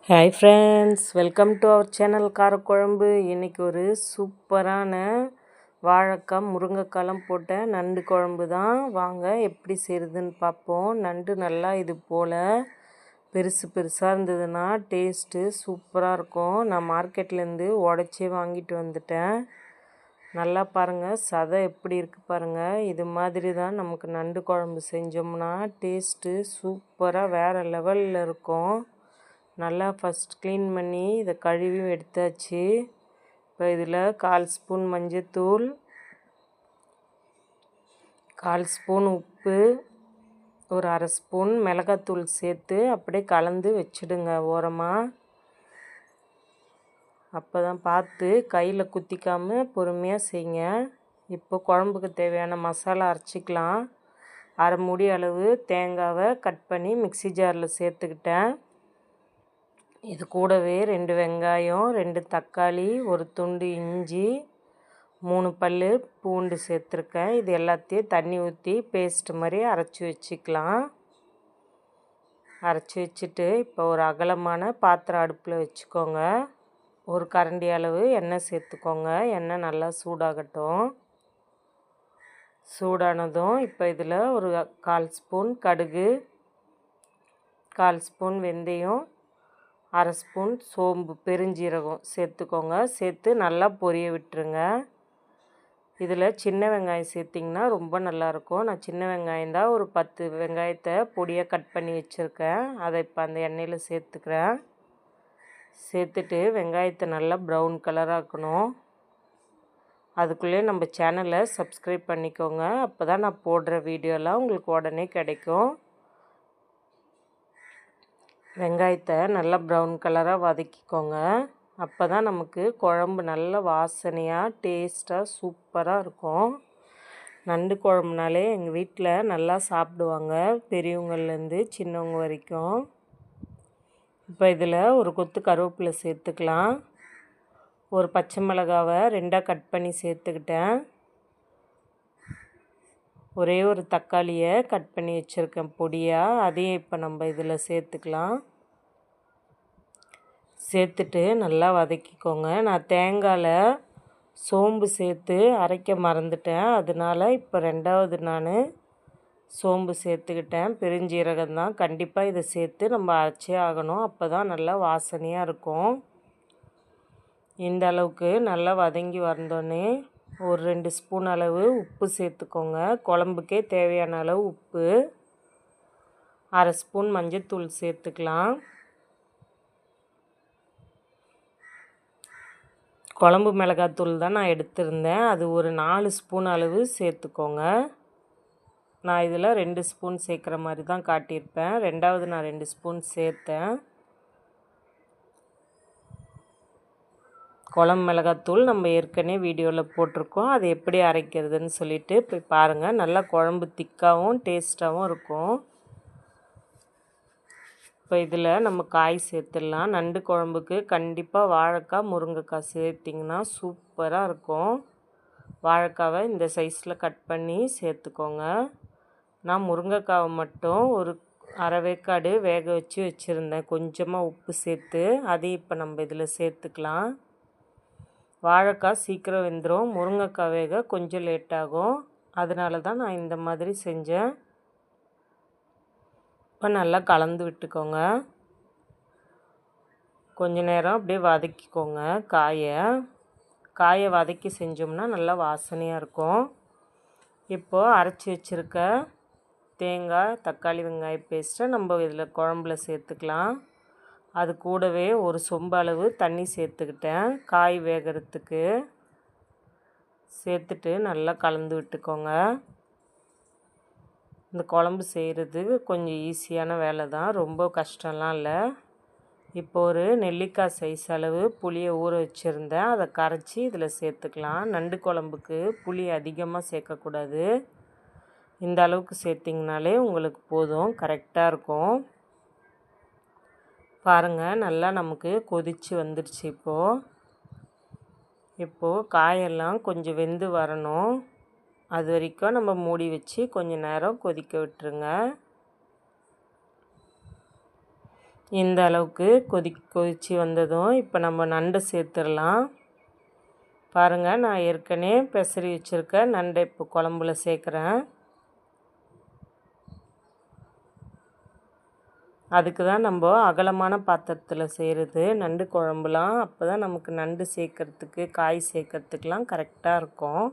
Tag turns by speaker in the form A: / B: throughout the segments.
A: Hi friends, welcome to our channel kara kuzhambu. இன்றைக்கி ஒரு சூப்பரான வாழைக்காய் முருங்கைக்காலாம் போட்ட நண்டு குழம்பு தான். வாங்க எப்படி செய்கிறதுன்னு பார்ப்போம். நண்டு நல்லா இது போல் பெருசு பெருசாக இருந்ததுன்னா டேஸ்ட்டு சூப்பராக இருக்கும். நான் மார்க்கெட்லேருந்து உடச்சி வாங்கிட்டு வந்துட்டேன். நல்லா பாருங்கள், சதை எப்படி இருக்குது பாருங்கள். இது மாதிரி தான் நமக்கு நண்டு குழம்பு செஞ்சோம்னா டேஸ்ட்டு சூப்பராக வேறு லெவலில் இருக்கும். நல்லா ஃபஸ்ட் க்ளீன் பண்ணி இதை கழுவியும் எடுத்தாச்சு. இப்போ இதில் 1/4 ஸ்பூன் மஞ்சத்தூள், 1/4 ஸ்பூன் உப்பு, ஒரு 1/2 ஸ்பூன் மிளகாத்தூள் சேர்த்து அப்படியே கலந்து வச்சுடுங்க ஓரமாக. அப்போ தான் பார்த்து கையில் குத்திக்காமல் பொறுமையாக செய்யுங்க. இப்போ குழம்புக்கு தேவையான மசாலா அரைச்சிக்கலாம். 1/2 மூடி அளவு தேங்காவை கட் பண்ணி மிக்ஸி ஜாரில் சேர்த்துக்கிட்டேன். இது கூடவே 2 வெங்காயம், 2 தக்காளி, ஒரு துண்டு இஞ்சி, 3 பல் பூண்டு சேர்த்துருக்கேன். இது எல்லாத்தையும் தண்ணி ஊற்றி பேஸ்ட் மாதிரி அரைச்சி வச்சுக்கலாம். அரைச்சி வச்சுட்டு இப்போ ஒரு அகலமான பாத்திரம் அடுப்பில் வச்சுக்கோங்க. ஒரு கரண்டி அளவு எண்ணெய் சேர்த்துக்கோங்க. எண்ணெய் நல்லா சூடாகட்டும். சூடானதும் இப்போ இதில் ஒரு 1/4 ஸ்பூன் கடுகு, 1/4 ஸ்பூன் வெந்தயம், 1/2 ஸ்பூன் சோம்பு பெருஞ்சீரகம் சேர்த்துக்கோங்க. சேர்த்து நல்லா பொரிய விட்டுருங்க. இதில் சின்ன வெங்காயம் சேர்த்திங்கன்னா ரொம்ப நல்லாயிருக்கும். நான் சின்ன வெங்காயம் தான் ஒரு 10 வெங்காயத்தை பொடியாக கட் பண்ணி வச்சுருக்கேன். அதை இப்போ அந்த எண்ணெயில் சேர்த்துக்கிறேன். சேர்த்துட்டு வெங்காயத்தை நல்லா ப்ரௌன் கலராக்கணும். அதுக்குள்ளே நம்ம சேனலை சப்ஸ்கிரைப் பண்ணிக்கோங்க. அப்போ தான் நான் போடுற வீடியோலாம் உங்களுக்கு உடனே கிடைக்கும். வெங்காயத்தை நல்லா ப்ரௌன் கலராக வதக்கிக்கோங்க. அப்போ தான் நமக்கு குழம்பு நல்ல வாசனையாக டேஸ்ட்டாக சூப்பராக இருக்கும். நண்டு குழம்புனாலே எங்கள் வீட்டில் நல்லா சாப்பிடுவாங்க, பெரியவங்கள்லேருந்து சின்னவங்க வரைக்கும். இப்போ இதில் ஒரு கொத்து கருவேப்பிலை சேர்த்துக்கலாம். ஒரு பச்சை மிளகாவை 2ஆக கட் பண்ணி சேர்த்துக்கிட்டேன். ஒரே ஒரு தக்காளியை கட் பண்ணி வச்சுருக்கேன் பொடியாக. அதையும் இப்போ நம்ம இதில் சேர்த்துக்கலாம். சேர்த்துட்டு நல்லா வதக்கிக்கோங்க. நான் தேங்காயில் சோம்பு சேர்த்து அரைக்க மறந்துட்டேன். அதனால் இப்போ 2வது நான் சோம்பு சேர்த்துக்கிட்டேன். பெருஞ்சீரகம் தான். கண்டிப்பாக இதை சேர்த்து நம்ம அரைச்சே ஆகணும். அப்போ தான் நல்லா வாசனையாக இருக்கும். இந்த அளவுக்கு நல்லா வதங்கி வந்தோடனே ஒரு 2 ஸ்பூன் அளவு உப்பு சேர்த்துக்கோங்க. குழம்புக்கே தேவையான அளவு உப்பு. 1/2 ஸ்பூன் மஞ்சத்தூள் சேர்த்துக்கலாம். குழம்பு மிளகாத்தூள் தான் நான் எடுத்திருந்தேன். அது ஒரு 4 ஸ்பூன் அளவு சேர்த்துக்கோங்க. நான் இதில் 2 ஸ்பூன் சேர்க்குற மாதிரி தான் காட்டியிருப்பேன். 2வது நான் 2 ஸ்பூன் சேர்த்தேன். குழம்பு மிளகாத்தூள் நம்ம ஏற்கனவே வீடியோவில் போட்டிருக்கோம். அது எப்படி அரைக்கிறதுன்னு சொல்லிட்டு போய் பாருங்கள். நல்லா குழம்பு திக்காகவும் டேஸ்ட்டாகவும் இருக்கும். இப்போ இதில் நம்ம காய் சேர்த்துடலாம். நண்டு குழம்புக்கு கண்டிப்பாக வாழைக்காய் முருங்கைக்காய் சேர்த்திங்கன்னா சூப்பராக இருக்கும். வாழைக்காவை இந்த சைஸில் கட் பண்ணி சேர்த்துக்கோங்க. நான் முருங்கைக்காவை மட்டும் ஒரு அரை வேக்காடு வேக வச்சு வச்சுருந்தேன். கொஞ்சமாக உப்பு சேர்த்து அதையும் இப்போ நம்ம இதில் சேர்த்துக்கலாம். வாழைக்காய் சீக்கிரம் வெந்துடும். முருங்கைக்காய் வேக கொஞ்சம் லேட் ஆகும். அதனால தான் நான் இந்த மாதிரி செஞ்சேன். இப்போ நல்லா கலந்து விட்டுக்கோங்க. கொஞ்ச நேரம் அப்படியே வதக்கிக்கோங்க. காயை வதக்கி செஞ்சோம்னா நல்லா வாசனையாக இருக்கும். இப்போது அரைச்சி வச்சுருக்க தேங்காய், தக்காளி, வெங்காய பேஸ்ட்டை நம்ம இதில் குழம்புல சேர்த்துக்கலாம். அது கூடவே ஒரு சொம்பு அளவு தண்ணி சேர்த்துக்கிட்டேன் காய் வேகிறதுக்கு. சேர்த்துட்டு நல்லா கலந்து விட்டுக்கோங்க. இந்த குழம்பு செய்கிறது கொஞ்சம் ஈஸியான வேலை தான், ரொம்ப கஷ்டம்லாம் இல்லை. இப்போ ஒரு நெல்லிக்காய் சைஸ் அளவு புளியை ஊற வச்சுருந்தேன். அதை கரைச்சி இதில் சேர்த்துக்கலாம். நண்டு குழம்புக்கு புளி அதிகமாக சேர்க்கக்கூடாது. இந்த அளவுக்கு சேர்த்திங்கனாலே உங்களுக்கு போதும், கரெக்டாக இருக்கும். பாருங்கள், நல்லா நமக்கு கொதித்து வந்துடுச்சு. இப்போது காயெல்லாம் கொஞ்சம் வெந்து வரணும். அது வரைக்கும் நம்ம மூடி வச்சு கொஞ்சம் நேரம் கொதிக்க விட்டுருங்க. இந்த அளவுக்கு கொதிச்சு வந்ததும் இப்போ நம்ம நண்டை சேர்த்துடலாம். பாருங்கள், நான் ஏற்கனவே பெசரி வச்சுருக்க நண்டை இப்போ குழம்புல சேர்க்குறேன். அதுக்கு தான் நம்ம அகலமான பாத்திரத்தில் செய்கிறது நண்டு குழம்புலாம். அப்போ தான் நமக்கு நண்டு சேர்க்கறதுக்கு காய் சேர்க்கறதுக்கெலாம் கரெக்டாக இருக்கும்.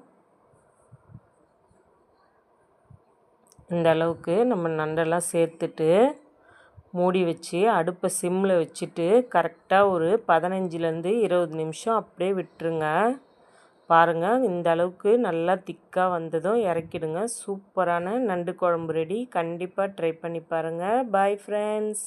A: இந்த அளவுக்கு நம்ம நண்டெல்லாம் சேர்த்துட்டு மூடி வச்சு அடுப்பை சிம்மில் வச்சுட்டு கரெக்டாக ஒரு 15லேருந்து 20 நிமிஷம் அப்படியே விட்டுருங்க. பாருங்கள், இந்த அளவுக்கு நல்லா திக்காக வந்ததும் இறக்கிடுங்க. சூப்பரான நண்டு குழம்பு ரெடி. கண்டிப்பாக ட்ரை பண்ணி பாருங்கள். Bye friends.